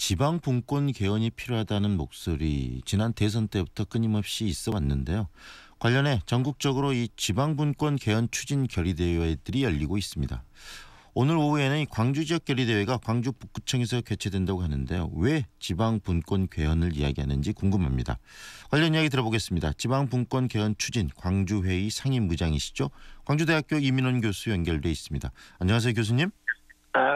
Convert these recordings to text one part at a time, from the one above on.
지방 분권 개헌이 필요하다는 목소리 지난 대선 때부터 끊임없이 있어 왔는데요. 관련해 전국적으로 이 지방 분권 개헌 추진 결의대회들이 열리고 있습니다. 오늘 오후에는 이 광주 지역 결의대회가 광주 북구청에서 개최된다고 하는데요. 왜 지방 분권 개헌을 이야기하는지 궁금합니다. 관련 이야기 들어보겠습니다. 지방 분권 개헌 추진 광주회의 상임부장이시죠. 광주대학교 이민원 교수 연결돼 있습니다. 안녕하세요, 교수님.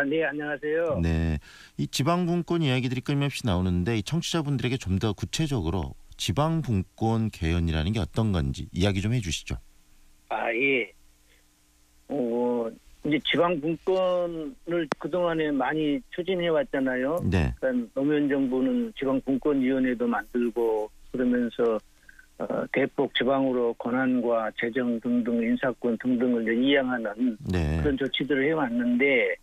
네, 안녕하세요. 네, 이 지방 분권 이야기들이 끊임없이 나오는데 이 청취자분들에게 좀 더 구체적으로 지방 분권 개헌이라는 게 어떤 건지 이야기 좀 해주시죠. 예. 이제 지방 분권을 그동안에 많이 추진해 왔잖아요. 네. 그러니까 노무현 정부는 지방 분권위원회도 만들고 그러면서 대폭 지방으로 권한과 재정 등등 인사권 등등을 이양하는 네. 그런 조치들을 해왔는데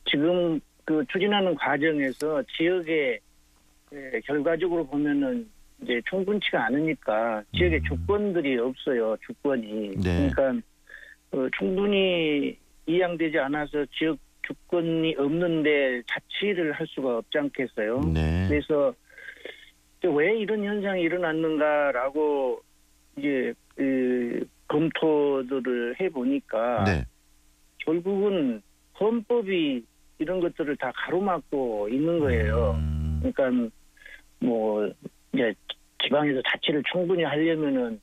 지금 그 추진하는 과정에서 지역에 결과적으로 보면은 이제 충분치가 않으니까 지역에 주권들이 없어요. 주권이. 네. 그러니까 충분히 이양되지 않아서 지역 주권이 없는데 자치를 할 수가 없지 않겠어요. 네. 그래서 왜 이런 현상이 일어났는가라고 이제 검토들을 해보니까 네. 결국은 헌법이 이런 것들을 다 가로막고 있는 거예요. 그러니까 뭐 이제 지방에서 자치를 충분히 하려면은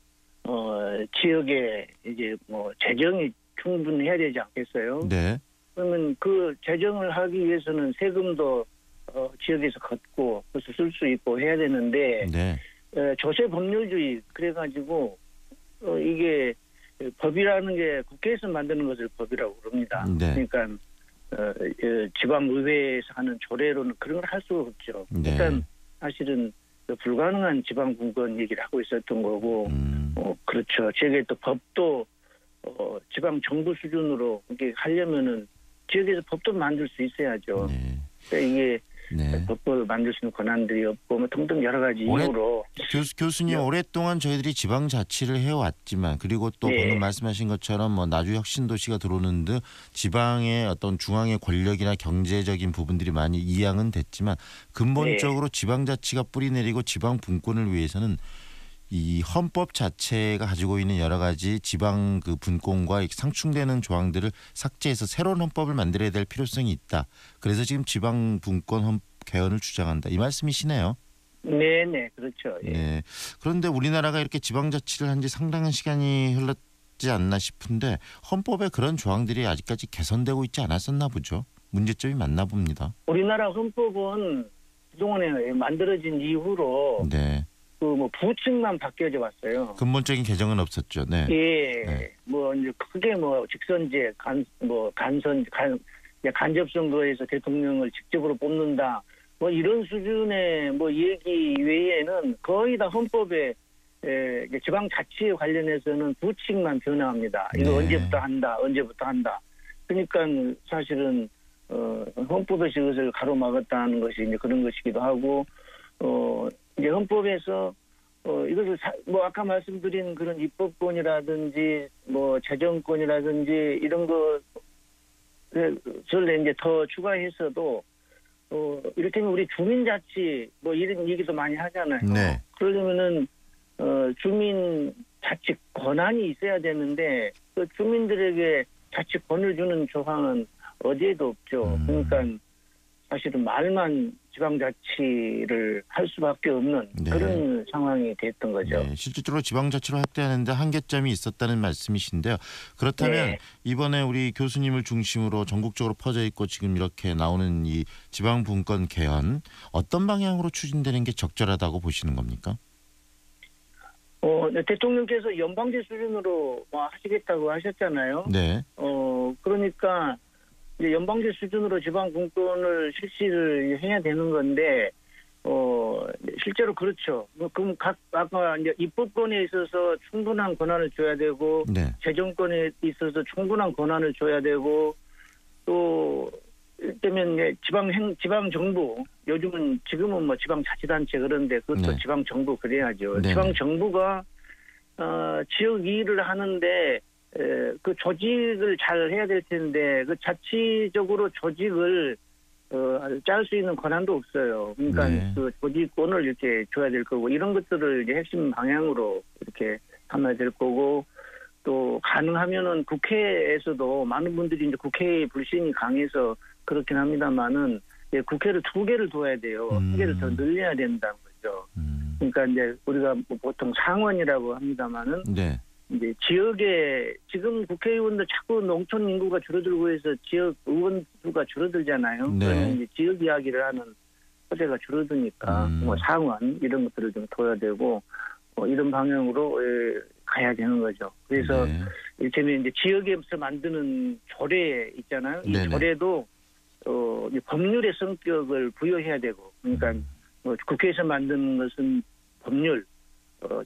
지역에 이제 뭐 재정이 충분해야 되지 않겠어요? 네. 그러면 그 재정을 하기 위해서는 세금도 지역에서 걷고 그래서 쓸 수 있고 해야 되는데 네. 조세 법률주의 그래가지고 이게 법이라는 게 국회에서 만드는 것을 법이라고 그럽니다. 네. 그러니까 지방의회에서 하는 조례로는 그런 걸 할 수가 없죠. 네. 그러니까 사실은 불가능한 지방 분권 얘기를 하고 있었던 거고, 그렇죠. 지역에 또 법도 지방 정부 수준으로 이게 하려면은 지역에서 법도 만들 수 있어야죠. 네. 그러니까 이게 네. 법을 만들 수 있는 권한들이 없고 뭐 등등 여러 가지 이유로 교수님 네. 오랫동안 저희들이 지방자치를 해왔지만 그리고 또 네. 방금 말씀하신 것처럼 뭐 나주혁신도시가 들어오는 듯 지방의 어떤 중앙의 권력이나 경제적인 부분들이 많이 이양은 됐지만 근본적으로 지방자치가 뿌리내리고 지방 분권을 위해서는 이 헌법 자체가 가지고 있는 여러 가지 지방 그 분권과 상충되는 조항들을 삭제해서 새로운 헌법을 만들어야 될 필요성이 있다. 그래서 지금 지방 분권 개헌을 주장한다. 이 말씀이시네요. 네네 그렇죠. 예. 네. 그런데 우리나라가 이렇게 지방자치를 한 지 상당한 시간이 흘렀지 않나 싶은데 헌법에 그런 조항들이 아직까지 개선되고 있지 않았었나 보죠. 문제점이 많나 봅니다. 우리나라 헌법은 그동안에 만들어진 이후로 네. 그 뭐 부칙만 바뀌어져 왔어요. 근본적인 개정은 없었죠. 네. 예. 네. 뭐 이제 크게 뭐 직선제, 간접 선거에서 대통령을 직접으로 뽑는다. 뭐 이런 수준의 뭐 얘기 외에는 거의 다 헌법에 지방 자치에 관련해서는 부칙만 변화합니다. 이거 네. 언제부터 한다. 그러니까 사실은 헌법에서 이것을 가로막았다는 것이 이제 그런 것이기도 하고 이제 헌법에서 이것을 뭐 아까 말씀드린 그런 입법권이라든지 뭐 재정권이라든지 이런 것을 이제 더 추가해서도 이를테면 우리 주민자치 뭐 이런 얘기도 많이 하잖아요. 네. 그러려면은 주민 자치 권한이 있어야 되는데 그 주민들에게 자치권을 주는 조항은 어디에도 없죠. 그러니까 사실은 말만 지방자치를 할 수밖에 없는 네. 그런 상황이 됐던 거죠. 네, 실질적으로 지방자치를 확대하는데 한계점이 있었다는 말씀이신데요. 그렇다면 네. 이번에 우리 교수님을 중심으로 전국적으로 퍼져 있고 지금 이렇게 나오는 이 지방분권 개헌 어떤 방향으로 추진되는 게 적절하다고 보시는 겁니까? 대통령께서 연방제 수준으로 하시겠다고 하셨잖아요. 네. 그러니까 이제 연방제 수준으로 지방 분권을 실시를 해야 되는 건데, 실제로 그렇죠. 그럼 아까 이제 입법권에 있어서 충분한 권한을 줘야 되고, 네. 재정권에 있어서 충분한 권한을 줘야 되고, 또, 때문에 지방 정부, 지금은 뭐 지방자치단체 그런데 그것도 네. 지방 정부 그래야죠. 네네. 지방 정부가, 지역 일을 하는데, 그 조직을 잘 해야 될 텐데 그 자치적으로 조직을 짤 수 있는 권한도 없어요. 그러니까 네. 그 조직권을 이렇게 줘야 될 거고 이런 것들을 이제 핵심 방향으로 이렇게 삼아야 될 거고 또 가능하면은 국회에서도 많은 분들이 이제 국회의 불신이 강해서 그렇긴 합니다만은 국회를 2개를 둬야 돼요. 2개를 더 늘려야 된다는 거죠. 그러니까 이제 우리가 뭐 보통 상원이라고 합니다만은 네. 이제 지역에 지금 국회의원들 자꾸 농촌 인구가 줄어들고 해서 지역 의원 수가 줄어들잖아요. 네. 그러면 이제 지역 이야기를 하는 소재가 줄어드니까 뭐 상원 이런 것들을 좀 둬야 되고 이런 방향으로 가야 되는 거죠. 그래서 네. 이를테면 이제 지역에서 만드는 조례 있잖아요. 이 네네. 조례도 이 법률의 성격을 부여해야 되고 그러니까 국회에서 만드는 것은 법률,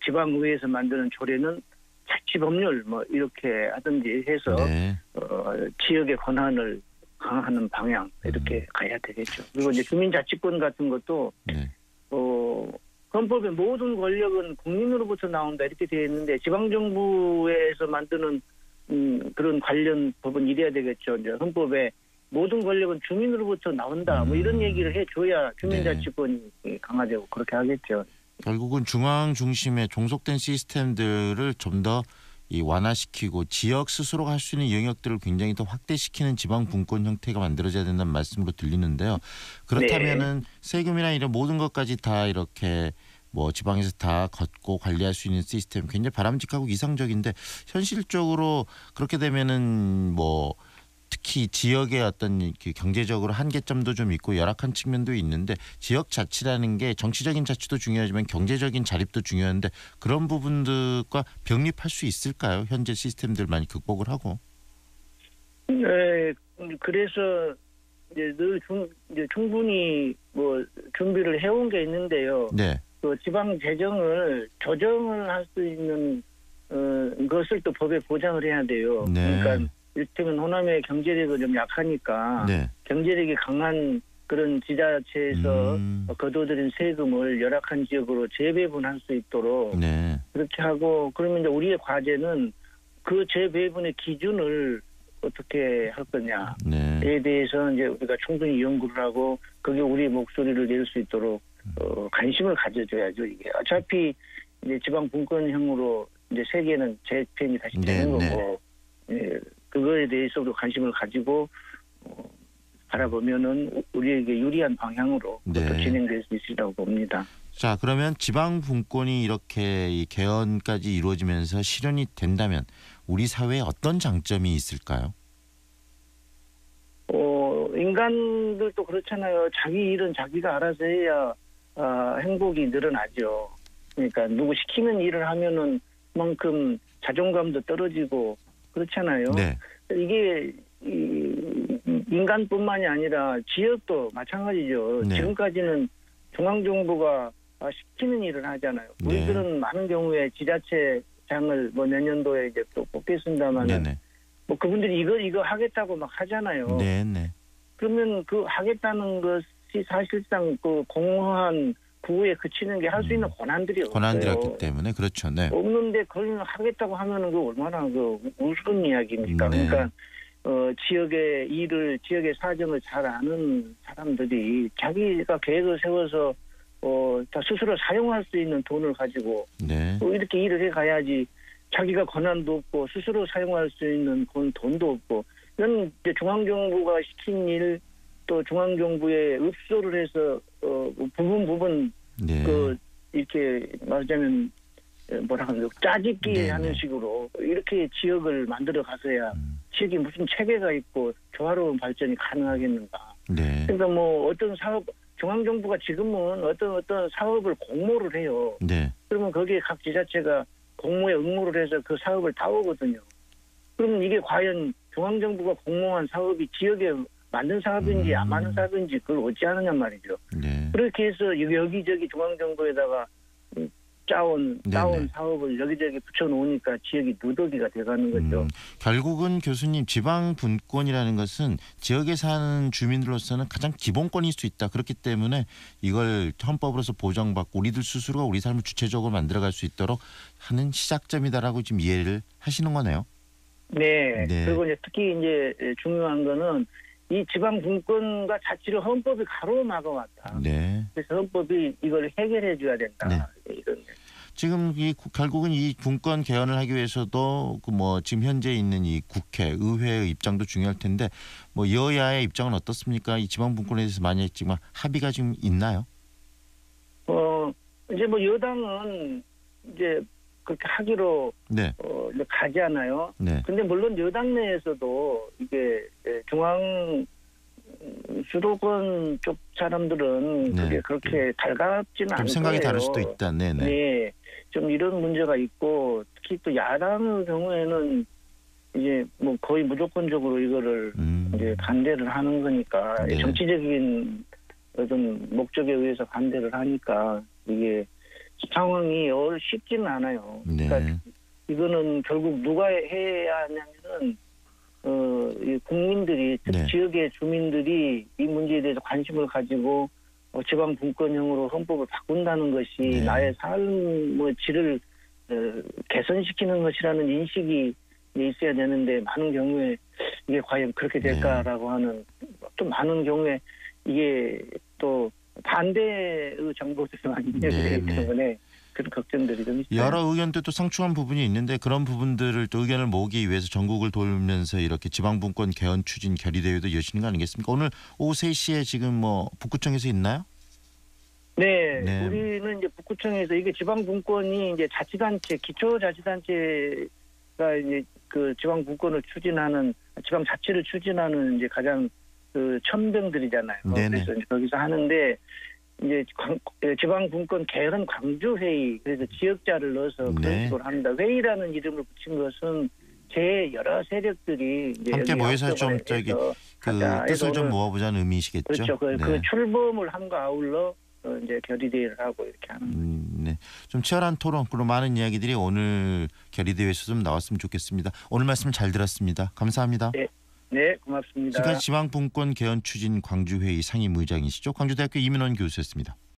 지방의회에서 만드는 조례는 자치법률 뭐 이렇게 하든지 해서 네. 지역의 권한을 강화하는 방향 이렇게 가야 되겠죠. 그리고 이제 주민자치권 같은 것도 네. 헌법의 모든 권력은 국민으로부터 나온다 이렇게 되어 있는데 지방정부에서 만드는 그런 관련 법은 이래야 되겠죠. 이제 헌법에 모든 권력은 주민으로부터 나온다 뭐 이런 얘기를 해줘야 주민자치권이 강화되고 그렇게 하겠죠. 결국은 중앙 중심의 종속된 시스템들을 좀 더 완화시키고 지역 스스로가 할 수 있는 영역들을 굉장히 더 확대시키는 지방 분권 형태가 만들어져야 된다는 말씀으로 들리는데요. 그렇다면은 세금이나 이런 모든 것까지 다 이렇게 뭐 지방에서 다 걷고 관리할 수 있는 시스템 굉장히 바람직하고 이상적인데 현실적으로 그렇게 되면은 뭐 특히 지역의 어떤 경제적으로 한계점도 좀 있고 열악한 측면도 있는데 지역 자치라는 게 정치적인 자치도 중요하지만 경제적인 자립도 중요한데 그런 부분들과 병립할 수 있을까요? 현재 시스템들 많이 극복을 하고. 네, 그래서 이제 늘 이제 충분히 뭐 준비를 해온 게 있는데요. 네. 그 지방 재정을 조정을 할 수 있는 것을 또 법에 보장을 해야 돼요. 네. 그러니까 이를테면 호남의 경제력이 좀 약하니까 네. 경제력이 강한 그런 지자체에서 거둬들인 세금을 열악한 지역으로 재배분할 수 있도록 네. 그렇게 하고 그러면 이제 우리의 과제는 그 재배분의 기준을 어떻게 할 거냐에 네. 대해서 이제 우리가 충분히 연구를 하고 그게 우리의 목소리를 낼 수 있도록 관심을 가져줘야죠. 이게 어차피 이제 지방 분권형으로 이제 세계는 재편이 다시 되는 거고 그거에 대해서도 관심을 가지고 바라보면은 우리에게 유리한 방향으로 진행될 수 있으리라고 봅니다. 자, 그러면 지방 분권이 이렇게 이 개헌까지 이루어지면서 실현이 된다면 우리 사회에 어떤 장점이 있을까요? 인간들도 그렇잖아요. 자기 일은 자기가 알아서 해야 행복이 늘어나죠. 그러니까 누구 시키는 일을 하면은 그만큼 자존감도 떨어지고 그렇잖아요. 네. 이게 인간뿐만이 아니라 지역도 마찬가지죠. 네. 지금까지는 중앙정부가 시키는 일을 하잖아요. 우리들은 많은 경우에 지자체장을 뭐 내년도에 이제 또 뽑겠습니다만 뭐 그분들이 이거 하겠다고 막 하잖아요. 네네. 그러면 그 하겠다는 것이 사실상 그 공허한 구호에 그치는 게 할 수 있는 권한들이 없기 때문에 그렇죠. 네. 없는데 그걸 하겠다고 하면은 그 얼마나 그 우스운 이야기입니까? 네. 그러니까 지역의 일을 지역의 사정을 잘 아는 사람들이 자기가 계획을 세워서 다 스스로 사용할 수 있는 돈을 가지고 이렇게 일을 해 가야지. 자기가 권한도 없고 스스로 사용할 수 있는 돈도 없고 이건 이제 중앙정부가 시킨 일 또 중앙정부에 읍소를 해서 부분 그 이렇게 말하자면 뭐라 하는 짜집기 하는 식으로 이렇게 지역을 만들어 가서야 지역이 무슨 체계가 있고 조화로운 발전이 가능하겠는가. 그러니까 뭐 어떤 사업 중앙정부가 지금은 어떤 사업을 공모를 해요. 그러면 거기에 각 지자체가 공모에 응모를 해서 그 사업을 다 오거든요. 그러면 이게 과연 중앙정부가 공모한 사업이 지역에 맞는 사업인지 안 맞는 사업인지 그걸 어찌하느냐 말이죠. 그렇게 해서 여기저기 중앙정부에다가 짜온 사업을 여기저기 붙여놓으니까 지역이 누더기가 돼가는 거죠. 결국은 교수님 지방 분권이라는 것은 지역에 사는 주민들로서는 가장 기본권일 수 있다. 그렇기 때문에 이걸 헌법으로서 보장받고 우리들 스스로가 우리 삶을 주체적으로 만들어갈 수 있도록 하는 시작점이다라고 지금 이해를 하시는 거네요. 네. 그리고 이제 특히 이제 중요한 거는 이 지방 분권과 자치를 헌법이 가로막아왔다. 네. 그래서 헌법이 이걸 해결해 줘야 된다. 네. 이런. 지금 결국은 이 분권 개헌을 하기 위해서도 지금 현재 있는 이 국회, 의회의 입장도 중요할 텐데 여야의 입장은 어떻습니까? 이 지방 분권에 대해서 많이 했지만 합의가 지금 있나요? 이제 여당은 이제 그렇게 하기로 네. 이제 가잖아요. 네. 근데 물론 여당 내에서도 이게 중앙 주도권 쪽 사람들은 네. 그게 그렇게 달갑지는 않을 생각이 거예요. 다를 수도 있다. 네네. 네, 좀 이런 문제가 있고 특히 또 야당의 경우에는 이제 거의 무조건적으로 이거를 이제 반대를 하는 거니까 네. 정치적인 어떤 목적에 의해서 반대를 하니까 이게 상황이 쉽지는 않아요. 네. 그러니까 이거는 결국 누가 해야 하냐면은 이 국민들이 특히 네. 지역의 주민들이 이 문제에 대해서 관심을 가지고 지방 분권형으로 헌법을 바꾼다는 것이 네. 나의 삶의 질을 개선시키는 것이라는 인식이 있어야 되는데 많은 경우에 이게 과연 그렇게 될까라고 하는 또 많은 경우에 이게 또 반대의 정보들이 많이 있기 때문에 그런 걱정들이 좀 있어요. 여러 의견도 또 상충한 부분이 있는데 그런 부분들을 또 의견을 모으기 위해서 전국을 돌면서 이렇게 지방분권 개헌 추진 결의대회도 여시는 거 아니겠습니까? 오늘 오후 3시에 지금 북구청에서 있나요? 네, 네. 우리는 이제 북구청에서 이게 지방분권이 이제 자치단체, 기초자치단체가 이제 그 지방분권을 추진하는, 지방자치를 추진하는 이제 가장 그 첨병들이잖아요. 네네. 그래서 이제 거기서 하는데 이제 지방분권 개헌 광주회의, 그래서 지역자를 넣어서 그런 네. 식으로 합니다. 회의라는 이름을 붙인 것은 제 여러 세력들이 이제 함께 여기 모여서 좀 합동을 저기 해서 그 하자. 뜻을 좀 오늘 모아보자는 의미이시겠죠? 그렇죠. 그 네. 출범을 함과 아울러 이제 결의대회를 하고 이렇게 하는. 네. 좀 치열한 토론 그리고 많은 이야기들이 오늘 결의대회에서 좀 나왔으면 좋겠습니다. 오늘 말씀 잘 들었습니다. 감사합니다. 네, 고맙습니다. 지금까지 지방분권 개헌 추진 광주회의 상임의장이시죠? 광주대학교 이민원 교수였습니다.